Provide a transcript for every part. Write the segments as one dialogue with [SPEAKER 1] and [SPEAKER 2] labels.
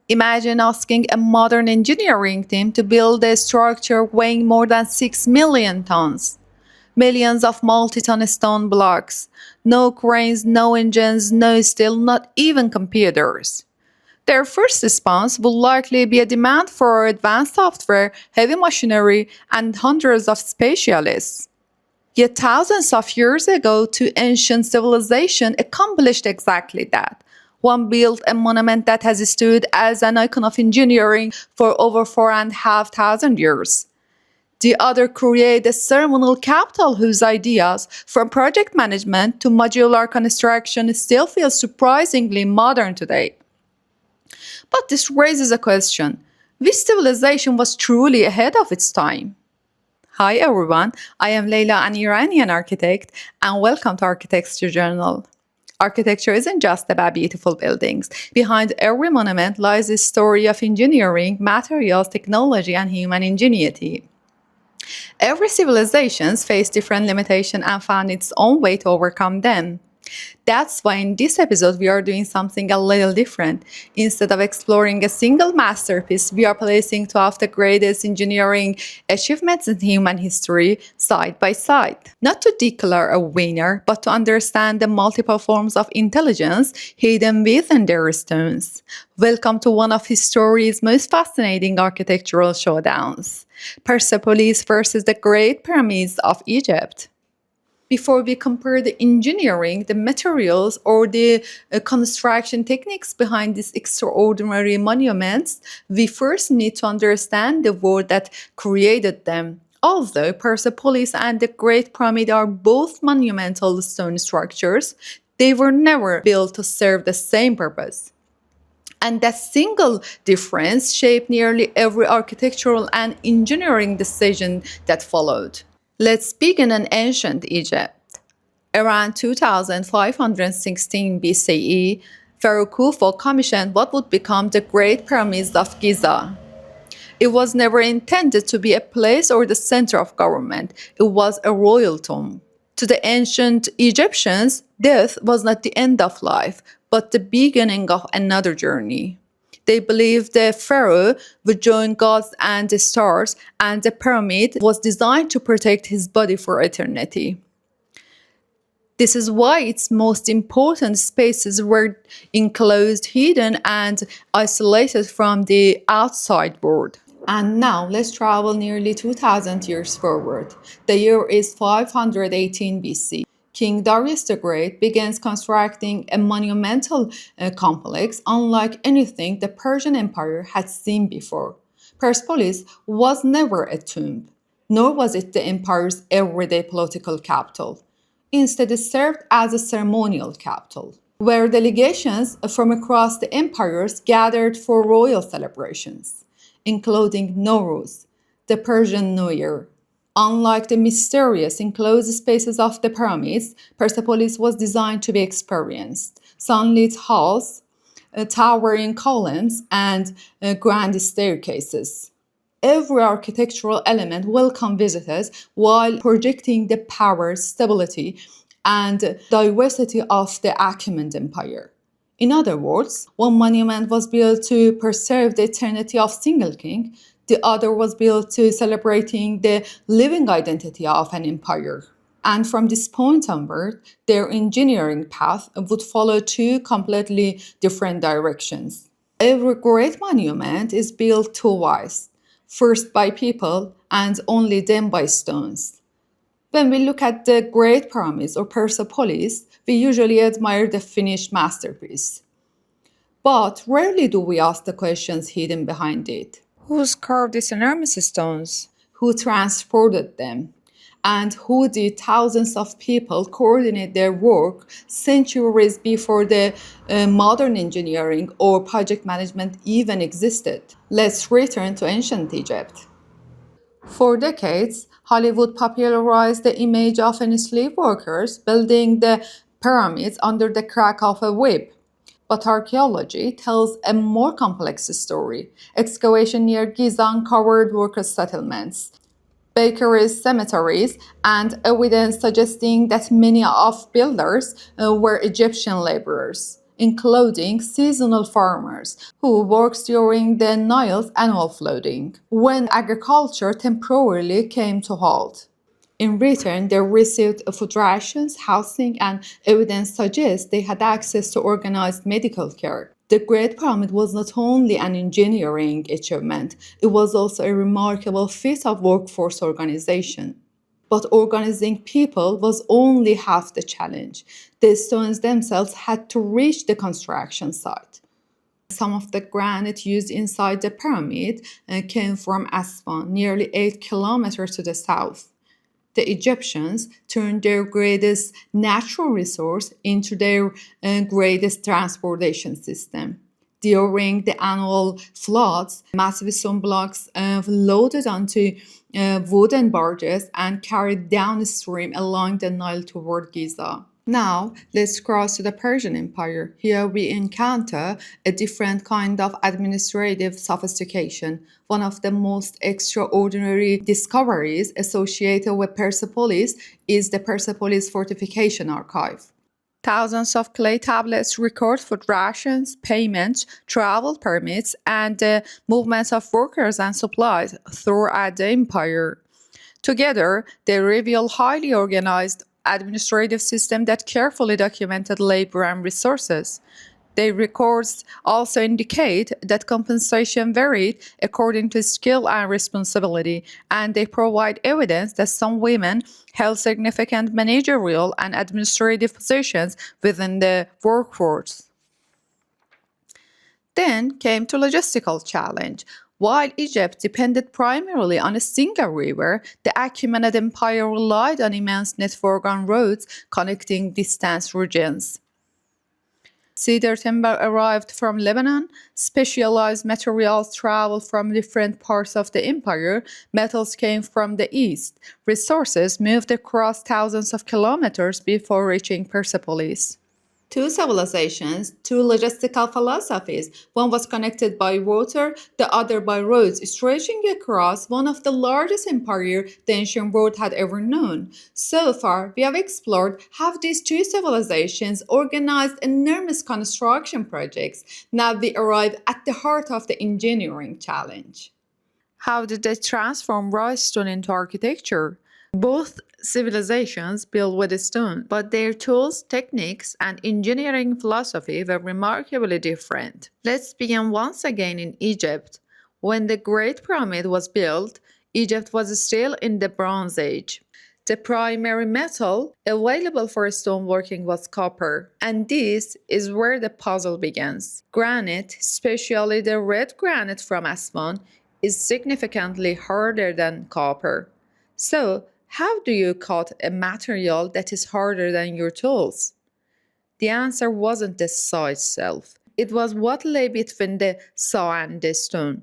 [SPEAKER 1] Imagine asking a modern engineering team to build a structure weighing more than 6 million tons. Millions of multi-ton stone blocks. No cranes, no engines, no steel, not even computers. Their first response will likely be a demand for advanced software, heavy machinery, and hundreds of specialists. Yet thousands of years ago, two ancient civilizations accomplished exactly that. One built a monument that has stood as an icon of engineering for over 4,500 years. The other created a ceremonial capital whose ideas, from project management to modular construction, still feel surprisingly modern today. But this raises a question. Which civilization was truly ahead of its time? Hi everyone, I am Leila, an Iranian architect, and welcome to Architecture Journal. Architecture isn't just about beautiful buildings. Behind every monument lies a story of engineering, materials, technology, and human ingenuity. Every civilization faced different limitations and found its own way to overcome them. That's why in this episode we are doing something a little different. Instead of exploring a single masterpiece, we are placing two of the greatest engineering achievements in human history side by side. Not to declare a winner, but to understand the multiple forms of intelligence hidden within their stones. Welcome to one of history's most fascinating architectural showdowns. Persepolis versus the Great Pyramids of Egypt. Before we compare the engineering, the materials, or the construction techniques behind these extraordinary monuments, we first need to understand the world that created them. Although Persepolis and the Great Pyramid are both monumental stone structures, they were never built to serve the same purpose. And that single difference shaped nearly every architectural and engineering decision that followed. Let's begin in ancient Egypt. Around 2516 BCE, Pharaoh Khufu commissioned what would become the Great Pyramids of Giza. It was never intended to be a place or the center of government. It was a royal tomb. To the ancient Egyptians, death was not the end of life, but the beginning of another journey. They believed the pharaoh would join gods and the stars, and the pyramid was designed to protect his body for eternity. This is why its most important spaces were enclosed, hidden, and isolated from the outside world. And now let's travel nearly 2000 years forward. The year is 518 BC. King Darius the Great begins constructing a monumental complex unlike anything the Persian Empire had seen before. Persepolis was never a tomb, nor was it the empire's everyday political capital. Instead, it served as a ceremonial capital, where delegations from across the empires gathered for royal celebrations, including Nowruz, the Persian New Year. Unlike the mysterious enclosed spaces of the pyramids, Persepolis was designed to be experienced. Sunlit halls, towering columns, and grand staircases. Every architectural element welcomed visitors while projecting the power, stability, and diversity of the Achaemenid Empire. In other words, one monument was built to preserve the eternity of single king, the other was built to celebrating the living identity of an empire. And from this point onward, their engineering path would follow two completely different directions. Every great monument is built twice, first by people and only then by stones. When we look at the Great Pyramids or Persepolis, we usually admire the finished masterpiece. But rarely do we ask the questions hidden behind it. Who carved these enormous stones? Who transported them? And who did thousands of people coordinate their work centuries before the modern engineering or project management even existed? Let's return to ancient Egypt. For decades, Hollywood popularized the image of enslaved workers building the pyramids under the crack of a whip. But archaeology tells a more complex story. Excavation near Giza uncovered worker settlements, bakeries, cemeteries, and evidence suggesting that many of builders were Egyptian laborers. including seasonal farmers who worked during the Nile's annual flooding, when agriculture temporarily came to halt. In return, they received food rations, housing, and evidence suggests they had access to organized medical care. The Great Pyramid was not only an engineering achievement, it was also a remarkable feat of workforce organization. But organizing people was only half the challenge. The stones themselves had to reach the construction site. Some of the granite used inside the pyramid came from Aswan, nearly 8 kilometers to the south. The Egyptians turned their greatest natural resource into their greatest transportation system. During the annual floods, massive stone blocks loaded onto wooden barges and carried downstream along the Nile toward Giza. Now, let's cross to the Persian Empire. Here we encounter a different kind of administrative sophistication. One of the most extraordinary discoveries associated with Persepolis is the Persepolis fortification archive. Thousands of clay tablets record food rations, payments, travel permits, and the movements of workers and supplies throughout the empire. Together, they reveal highly organized administrative system that carefully documented labor and resources. Their records also indicate that compensation varied according to skill and responsibility, and they provide evidence that some women held significant managerial and administrative positions within the workforce. Then came the logistical challenge. While Egypt depended primarily on a single river, the Achaemenid Empire relied on immense network on roads connecting distant regions. Cedar timber arrived from Lebanon, specialized materials traveled from different parts of the empire, metals came from the east, resources moved across thousands of kilometers before reaching Persepolis. Two civilizations, two logistical philosophies. One was connected by water, the other by roads, stretching across one of the largest empires the ancient world had ever known. So far, we have explored how these two civilizations organized enormous construction projects. Now we arrive at the heart of the engineering challenge. How did they transform raw stone into architecture? Both civilizations built with stone, but their tools, techniques, and engineering philosophy were remarkably different. Let's begin once again in Egypt. When the Great Pyramid was built, Egypt was still in the Bronze Age. The primary metal available for stoneworking was copper, and this is where the puzzle begins. Granite, especially the red granite from Aswan, is significantly harder than copper. So, how do you cut a material that is harder than your tools? The answer wasn't the saw itself. It was what lay between the saw and the stone.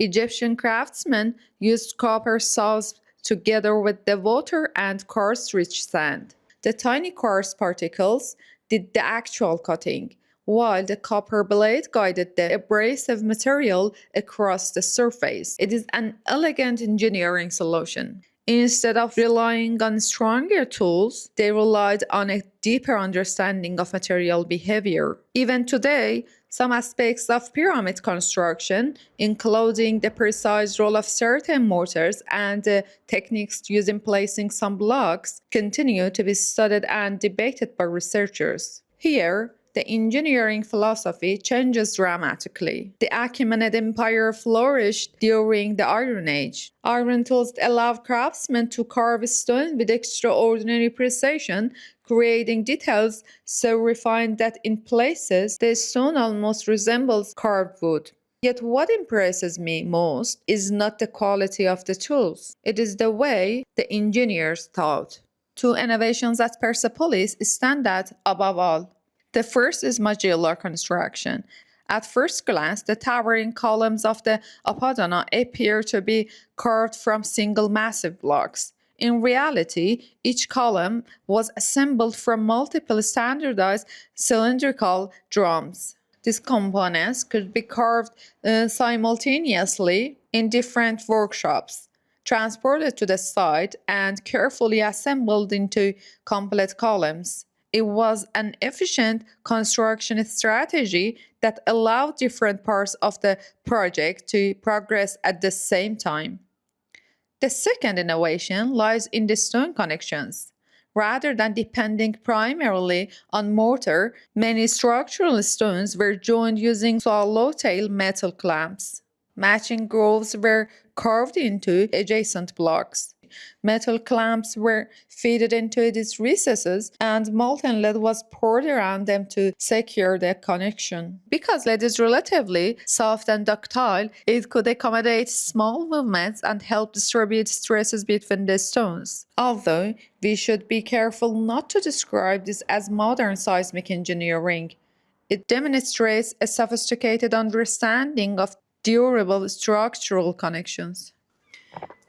[SPEAKER 1] Egyptian craftsmen used copper saws together with the water and coarse-rich sand. The tiny coarse particles did the actual cutting, while the copper blade guided the abrasive material across the surface. It is an elegant engineering solution. Instead of relying on stronger tools, they relied on a deeper understanding of material behavior. Even today, some aspects of pyramid construction, including the precise role of certain mortars and the techniques used in placing some blocks, continue to be studied and debated by researchers. Here, the engineering philosophy changes dramatically. The Achaemenid Empire flourished during the Iron Age. Iron tools allowed craftsmen to carve stone with extraordinary precision, creating details so refined that in places the stone almost resembles carved wood. Yet what impresses me most is not the quality of the tools, it is the way the engineers thought. Two innovations at Persepolis stand out above all. The first is modular construction. At first glance, the towering columns of the Apadana appear to be carved from single massive blocks. In reality, each column was assembled from multiple standardized cylindrical drums. These components could be carved simultaneously in different workshops, transported to the site, and carefully assembled into complete columns. It was an efficient construction strategy that allowed different parts of the project to progress at the same time. The second innovation lies in the stone connections. Rather than depending primarily on mortar, many structural stones were joined using swallowtail metal clamps. Matching grooves were carved into adjacent blocks. Metal clamps were fitted into these recesses, and molten lead was poured around them to secure the connection. Because lead is relatively soft and ductile, it could accommodate small movements and help distribute stresses between the stones. Although we should be careful not to describe this as modern seismic engineering, it demonstrates a sophisticated understanding of durable structural connections.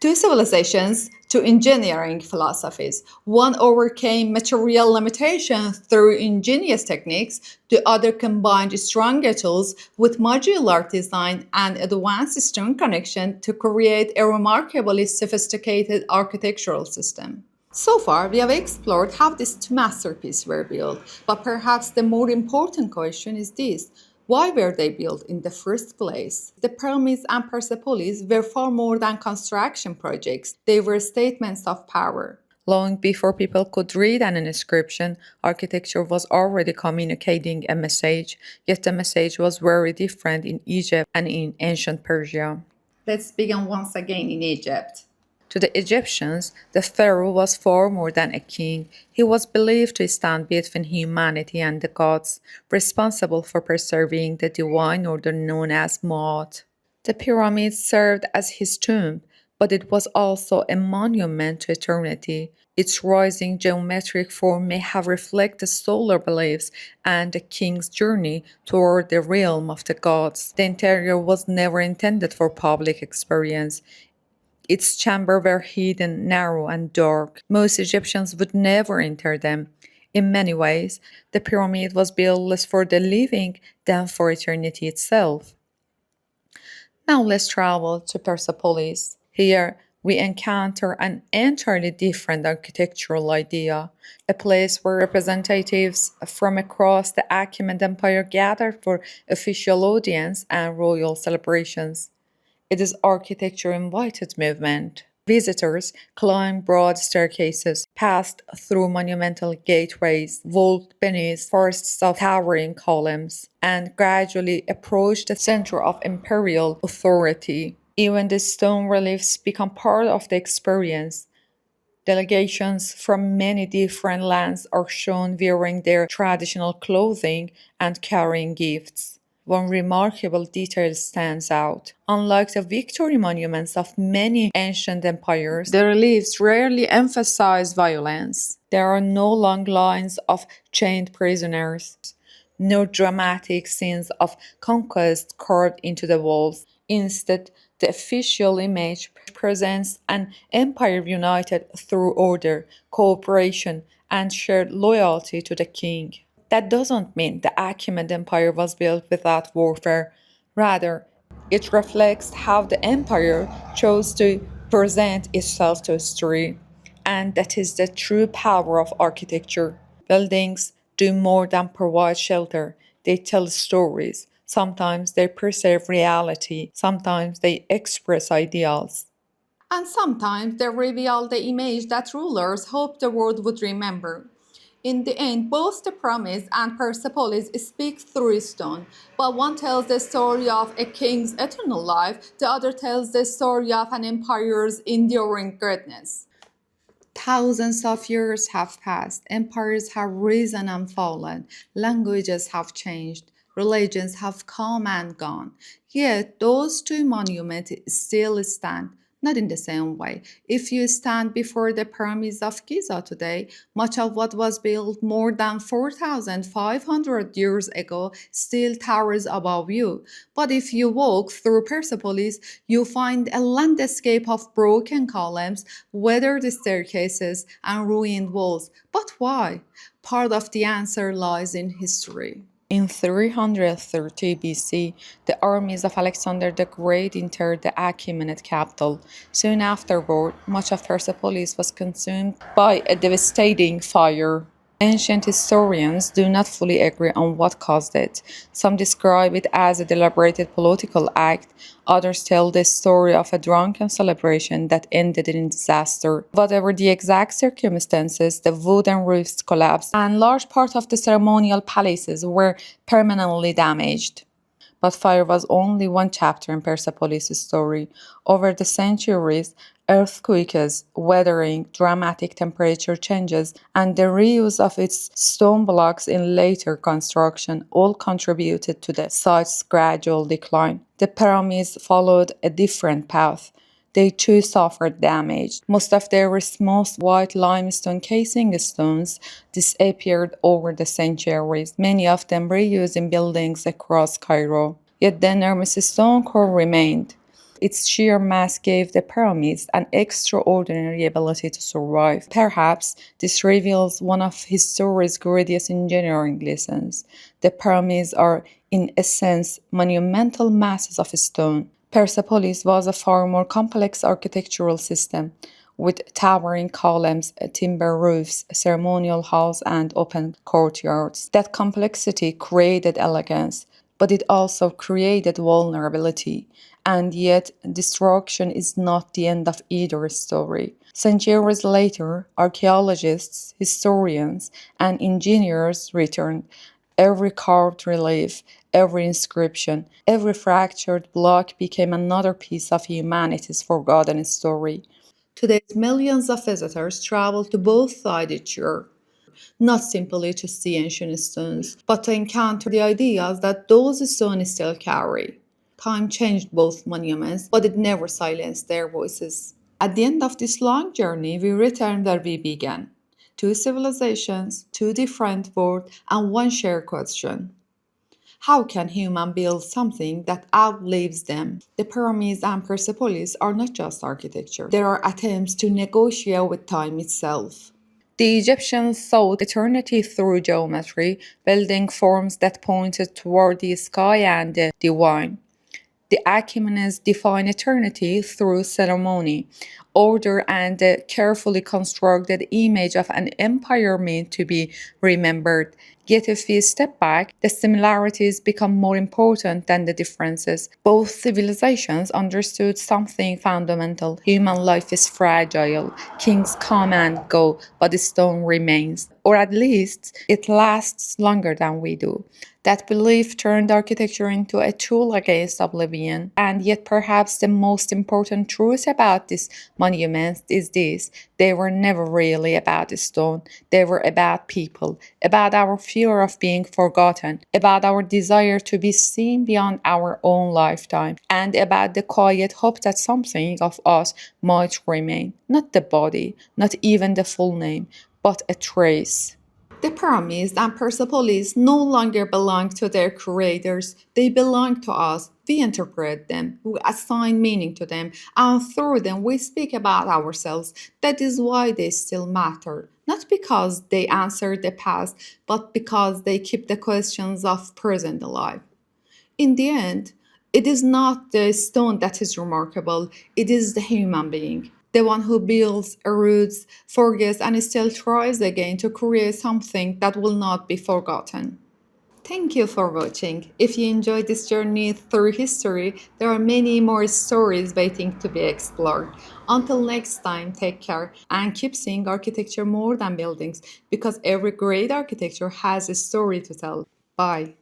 [SPEAKER 1] Two civilizations, two engineering philosophies. One overcame material limitations through ingenious techniques, the other combined stronger tools with modular design and advanced stone connection to create a remarkably sophisticated architectural system. So far, we have explored how these two masterpieces were built, but perhaps the more important question is this: why were they built in the first place? The pyramids and Persepolis were far more than construction projects, they were statements of power. Long before people could read an inscription, architecture was already communicating a message, yet the message was very different in Egypt and in ancient Persia. Let's begin once again in Egypt. To the Egyptians, the pharaoh was far more than a king. He was believed to stand between humanity and the gods, responsible for preserving the divine order known as Maat. The pyramids served as his tomb, but it was also a monument to eternity. Its rising geometric form may have reflected solar beliefs and the king's journey toward the realm of the gods. The interior was never intended for public experience. Its chambers were hidden, narrow, and dark. Most Egyptians would never enter them. In many ways, the pyramid was built less for the living than for eternity itself. Now let's travel to Persepolis. Here, we encounter an entirely different architectural idea, a place where representatives from across the Achaemenid Empire gathered for official audience and royal celebrations. It is architecture-invited movement. Visitors climbed broad staircases, passed through monumental gateways, walked beneath forests of towering columns, and gradually approached the center of imperial authority. Even the stone reliefs become part of the experience. Delegations from many different lands are shown wearing their traditional clothing and carrying gifts. One remarkable detail stands out. Unlike the victory monuments of many ancient empires, the reliefs rarely emphasize violence. There are no long lines of chained prisoners, no dramatic scenes of conquest carved into the walls. Instead, the official image presents an empire united through order, cooperation, and shared loyalty to the king. That doesn't mean the Achaemenid Empire was built without warfare. Rather, it reflects how the empire chose to present itself to history. And that is the true power of architecture. Buildings do more than provide shelter, they tell stories. Sometimes they preserve reality, sometimes they express ideals. And sometimes they reveal the image that rulers hoped the world would remember. In the end, both the promise and Persepolis speak through stone, but one tells the story of a king's eternal life, the other tells the story of an empire's enduring greatness. Thousands of years have passed, empires have risen and fallen, languages have changed, religions have come and gone. Yet those two monuments still stand, not in the same way. If you stand before the pyramids of Giza today, much of what was built more than 4,500 years ago still towers above you. But if you walk through Persepolis, you find a landscape of broken columns, weathered staircases, and ruined walls. But why? Part of the answer lies in history. In 330 BC, the armies of Alexander the Great entered the Achaemenid capital. Soon afterward, much of Persepolis was consumed by a devastating fire. Ancient historians do not fully agree on what caused it. Some describe it as a deliberated political act, others tell the story of a drunken celebration that ended in disaster. Whatever the exact circumstances, the wooden roofs collapsed, and large part of the ceremonial palaces were permanently damaged. But fire was only one chapter in Persepolis' story. Over the centuries, earthquakes, weathering, dramatic temperature changes, and the reuse of its stone blocks in later construction all contributed to the site's gradual decline. The pyramids followed a different path. They too suffered damage. Most of their small white limestone casing stones disappeared over the centuries, many of them reused in buildings across Cairo. Yet the enormous stone core remained. Its sheer mass gave the pyramids an extraordinary ability to survive. Perhaps this reveals one of history's greatest engineering lessons. The pyramids are, in essence, monumental masses of stone. Persepolis was a far more complex architectural system, with towering columns, timber roofs, ceremonial halls, and open courtyards. That complexity created elegance, but it also created vulnerability. And yet, destruction is not the end of either story. Centuries later, archaeologists, historians, and engineers returned. Every carved relief, every inscription, every fractured block became another piece of humanity's forgotten story. Today, millions of visitors travel to both sides each year, not simply to see ancient stones, but to encounter the ideas that those stones still carry. Time changed both monuments, but it never silenced their voices. At the end of this long journey, we return where we began. Two civilizations, two different worlds, and one shared question. How can human build something that outlives them? The pyramids and Persepolis are not just architecture. They are attempts to negotiate with time itself. The Egyptians sought eternity through geometry, building forms that pointed toward the sky and the divine. The Achaemenids define eternity through ceremony, order, and the carefully constructed image of an empire meant to be remembered. Yet, if we step back, the similarities become more important than the differences. Both civilizations understood something fundamental. Human life is fragile. Kings come and go, but the stone remains. Or at least, it lasts longer than we do. That belief turned architecture into a tool against oblivion. And yet, perhaps the most important truth about these monuments is this: they were never really about the stone, they were about people, about our fear of being forgotten, about our desire to be seen beyond our own lifetime, and about the quiet hope that something of us might remain. Not the body, not even the full name, but a trace. The pyramids and Persepolis no longer belong to their creators, they belong to us. We interpret them, we assign meaning to them, and through them we speak about ourselves. That is why they still matter. Not because they answer the past, but because they keep the questions of present alive. In the end, it is not the stone that is remarkable, it is the human being. The one who builds, erodes, forgets, and still tries again to create something that will not be forgotten. Thank you for watching. If you enjoyed this journey through history, there are many more stories waiting to be explored. Until next time, take care and keep seeing architecture more than buildings because every great architecture has a story to tell. Bye.